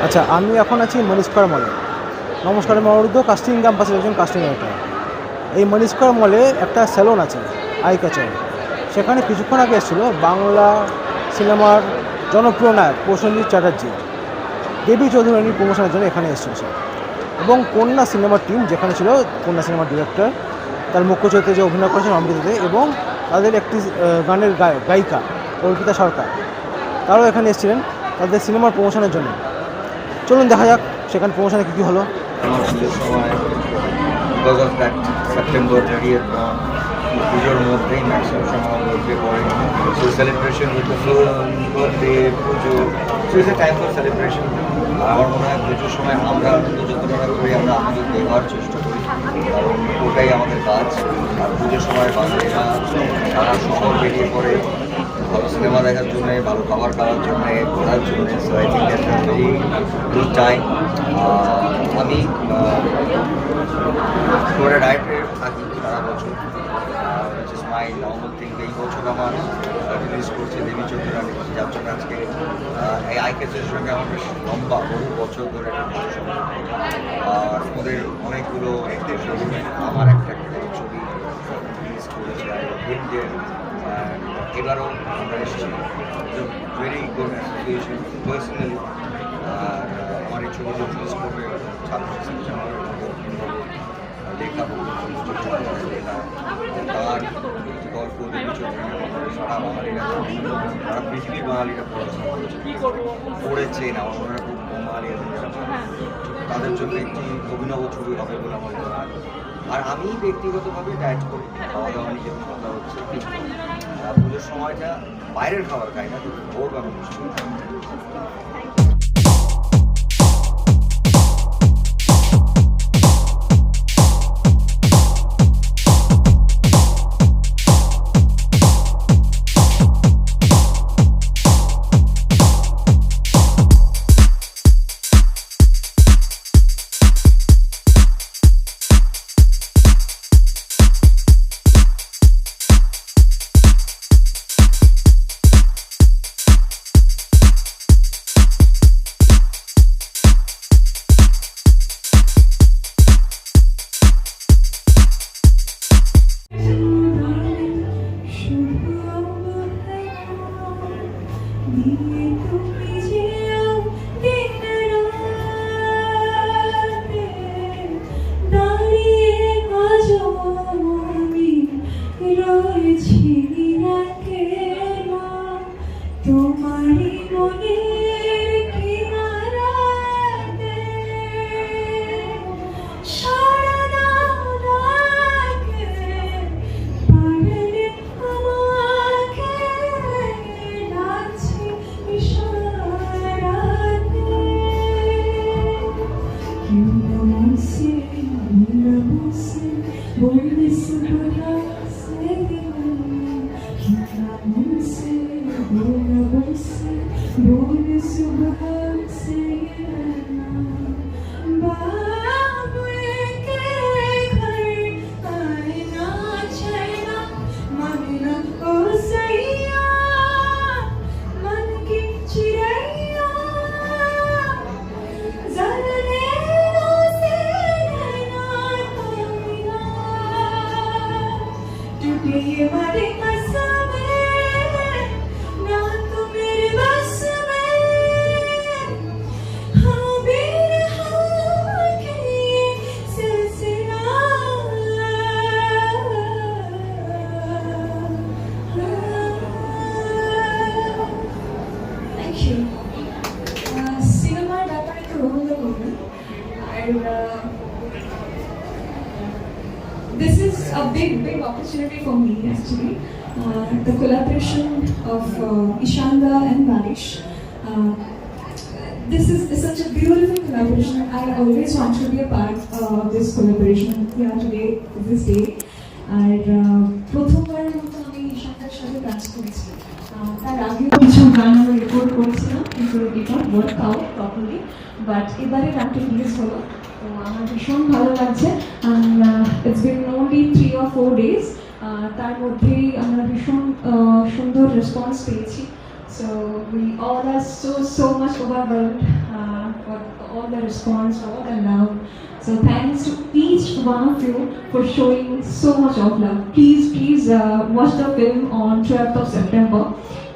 আচ্ছা, আমি এখন আছি মণি স্কোয়ার মলে। নমস্কার, আমি অনিরুদ্ধ, কাস্টিং ক্যাম্পাসের একজন কাস্টিং রাইটার। এই মণি স্কোয়ার মলে একটা স্যালন আছে, আই ক্যাচার। সেখানে কিছুক্ষণ আগে এসেছিলো বাংলা সিনেমার জনপ্রিয় নায়ক প্রসেনজিৎ চ্যাটার্জি। দেবী চৌধুরানীর প্রমোশনের জন্য এখানে এসেছিল সে, এবং কন্যা সিনেমার টিম যেখানে ছিল, কন্যা সিনেমার ডিরেক্টর, তার মুখ্য চরিত্রে যে অভিনয় করেছেন অমৃতা দে, এবং তাদের একটি গানের গায়িকা অর্পিতা সরকার, তারাও এখানে এসেছিলেন তাদের সিনেমার প্রমোশনের জন্য। চলুন দেখা যাক সেখানে প্রমোশনে কী কী হলো। আমার পুজোর সময় because of that September 30th পুজোর মধ্যেই ম্যাক্সিমাম সময় মধ্যে পড়ে। So celebration with the birthday, Puja, so it's a time for celebration. আমার মনে হয় পুজোর সময় আমরা আনন্দ যতটা করি, আমরা আনন্দ দেওয়ার চেষ্টা করি, কারণ ওটাই আমাদের কাজ। আর পুজোর সময় বাঙালিরা সারা শহর বেরিয়ে পড়ে ভালো সিনেমা দেখার জন্য, ভালো খাবার খাওয়ার জন্য, ঘোরার জন্য। So I think that's a very good time. আমি করে ডায়েটে থাকি সারা বছর, which is my normal thing. এই বছর আমার রিলিজ করছে দেবী চৌধুরানী, যার জন্য আজকে এই আইকেসের সঙ্গে আমার বেশ লম্বা বহু বছর ধরে একটা ভালো সম্পর্ক। আর ওদের অনেকগুলো ছবি, আমার একটা ছবি রিলিজ করেছে হিন্দি। এবারও আমরা এসেছি, ভেরি গুড অ্যাসোসিয়েশন পার্সোনালি। আর আমার এই ছবি রিলিজ করবে 26 সেপ্টেম্বর লেখা লেখা গান, গল্প, দেবী চৌধুরী সারা বাঙালিরা, সারা পৃথিবীর বাঙালিরা পড়েছেন। আমার মনে হয় খুব বাঙালি তাদের জন্য একটি অভিনব ছবি হবে বলে আমার মনে হয়। আর আমি ব্যক্তিগতভাবে ডায়েট করি, খাওয়া দাওয়া নিয়ে কথা হচ্ছে। পুজোর সময়টা বাইরের খাবার খাই না, তবে ভোগ আমি নিশ্চয়ই খাই। তোমারি মনের কিনারাতে সারা রাতে পারলে আমাকে ডাকছে ইশারাতে। क्यों न मुझसे बोले सुबह से क्यों न मुझसे बोले सुबह से बाबुए के घर आए ना चैना मन न ओ सैया मन की चिड़ैया जलने से नैना तमिया टूटे ये हमारे সিনেমার ব্যাপারে তো রবীন্দ্র বলবেন। আর this is a big opportunity for me actually. The collaboration of Ishanda and Varish. This is such a beautiful collaboration. I always want to be a part of this collaboration here today, this day. আর প্রথমবারের মতো আমি ঈশান্তার সাথে কাজ করেছি। তার আগেও কিছু গান আমরা রেকর্ড করেছিলাম, কিন্তু it not work out properly, but এবারে গানটা রিলিজ হলো, তো আমার ভীষণ ভালো লাগছে। It's been only 3 or 4 days, তার মধ্যেই আমরা ভীষণ সুন্দর রেসপন্স পেয়েছি। So we all are so much overwhelmed got all the response, all the love. So thanks to each one of you for showing so much of love. Please watch the film on 12th of September.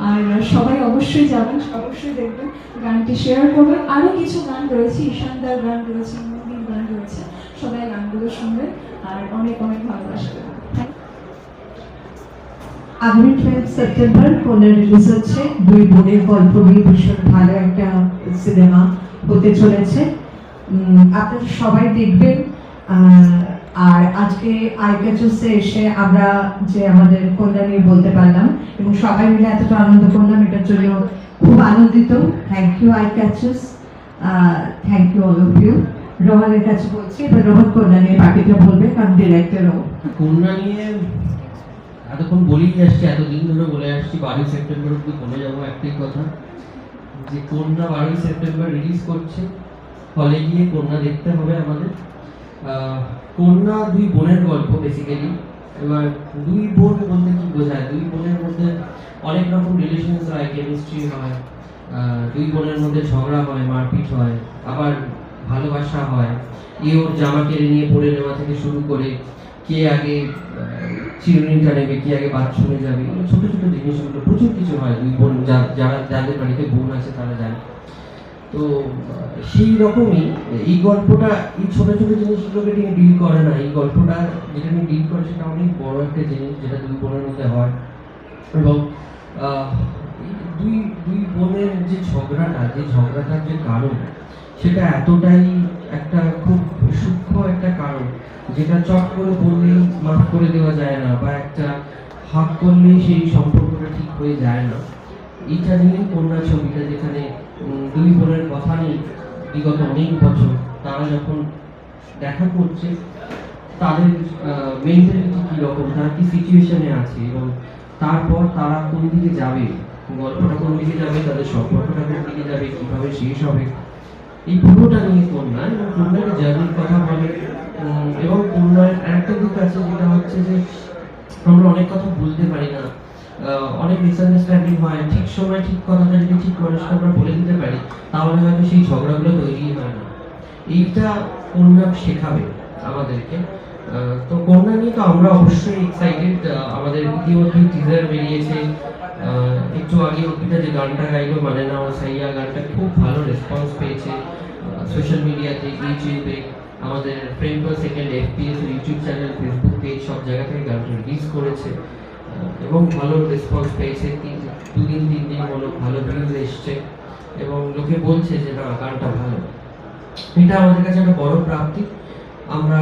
আর সবাই অবশ্যই যাবেন, অবশ্যই দেখবেন, গানটি share করবেন। আরও কিছু গান রয়েছে, ঈশানদার গান রয়েছে, মুভির গান রয়েছে, সবাই গানগুলো শুনবেন আর অনেক অনেক ভালোবাসা দেবেন। আগামী 12 সেপ্টেম্বর কন্যা রিলিজ হচ্ছে। দুই বোনের গল্প নিয়ে ভীষণ ভালো একটা সিনেমা হতে চলেছে, আপনারা সবাই দেখবেন। আর আজকে আইক্যাচার্সে এসে আমরা যে আমাদের কন্যা নিয়ে বলতে পারলাম এবং সবাই মিলে এতটা আনন্দ করলাম, এটার জন্য খুব আনন্দিত। Thank you eyecatchers, thank you all of you. রোহানের কাছে বলছি, এবার রোহন কন্যা নিয়ে বাকিটা বলবে, কারণ ডিরেক্টরও। কন্যা নিয়ে এতক্ষণ বলেই আসছি, এতদিন ধরে বলে আসছি, 12 সেপ্টেম্বর অব্দি বলে যাবো একটাই কথা, যে কন্যা 12 সেপ্টেম্বর রিলিজ করছে, হলে গিয়ে কন্যা দেখতে হবে আমাদের। কন্যা দুই বোনের গল্প বেসিক্যালি। এবার দুই বোন বলতে কি বোঝায়? দুই বোনের মধ্যে অনেক রকম রিলেশনস হয়, কেমিস্ট্রি হয়, দুই বোনের মধ্যে ঝগড়া হয়, মারপিট হয়, আবার ভালোবাসা হয়, এ ওর জামা কেড়ে নিয়ে পড়ে নেওয়া থেকে শুরু করে কে আগে চিরুনিটা নেবে, কে আগে বাথরুমে যাবে, ছোট ছোট জিনিসগুলো প্রচুর কিছু হয় দুই বোন, যারা যাদের বাড়িতে বোন আছে তারা জানে। তো সেই রকমই এই গল্পটা এই ছোট ছোট জিনিসগুলোকে নিয়ে ডিল করে না, এই গল্পটা যেটা নিয়ে ডিল করে সেটা অনেক বড় একটা জিনিস, যেটা দুই বোনের মধ্যে হয়। এবং দুই দুই বোনের যে ঝগড়াটার যে কারণ, সেটা এতটাই একটা খুব সূক্ষ্ম একটা কারণ, যেটা চট করে বললেই মাফ করে দেওয়া যায় না, বা একটা হাত করলেই সেই সম্পর্কটা ঠিক হয়ে যায় না। এইটা নিয়ে কন্যা ছবিটা, যেখানে দুই বোনের কথা নেই বিগত অনেক বছর, তারা যখন দেখা করছে তাদের মেন্টালিটি কীরকম, তারা কি সিচুয়েশনে আছে এবং তারপর তারা কোন দিকে যাবে, গল্পটা কোন দিকে যাবে, তাদের সম্পর্কটা কোন দিকে যাবে, কীভাবে শেষ হবে, এই পুরোটা নিয়ে কন্যা। এবং কন্যার জার্নির কথা বলে, এবং কন্যার একটা দিক আছে যেটা হচ্ছে যে আমরা অনেক কথা বলতে পারি না, অনেক মিসআন্ডারস্ট্যান্ডিং হয়, ঠিক সময় ঠিক কথাটা যদি ঠিক মানুষকে আমরা বলে দিতে পারি তাহলে হয়তো সেই ঝগড়াগুলো তৈরি হয় না। এইটা কন্যা শেখাবে আমাদেরকে। তো কন্যা নিয়ে তো আমরা অবশ্যই এক্সাইটেড। আমাদের ইতিমধ্যে টিজার বেরিয়েছে, একটু আগে অর্পিতা যে গানটা গাইলো মানে না ও সাইয়া, গানটা খুব ভালো রেসপন্স পেয়েছে সোশ্যাল মিডিয়াতে, ইউটিউবে, আমাদের frame per second FPS YouTube channel, Facebook page, সব জায়গা থেকে গানটা রিলিজ করেছে এবং ভালো রেসপন্স পেয়েছে। 2-3 দিন হলো ভালো ভিউজ এসছে এবং লোকে বলছে যে না গানটা ভালো। এটা আমাদের কাছে একটা বড় প্রাপ্তি। আমরা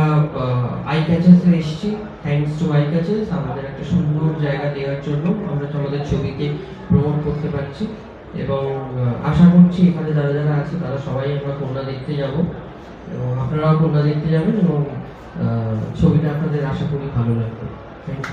আইক্যাচার্সে এসেছি, থ্যাঙ্কস টু আইক্যাচার্স আমাদের একটা সুন্দর জায়গা দেওয়ার জন্য। আমরা তো আমাদের ছবিকে প্রমোট করতে পারছি এবং আশা করছি এখানে যারা যারা আছে তারা সবাই আমরা কন্যা দেখতে যাব এবং আপনারাও কন্যা দেখতে যাবেন এবং ছবিটা আপনাদের আশা করি ভালো লাগবে। Thank you.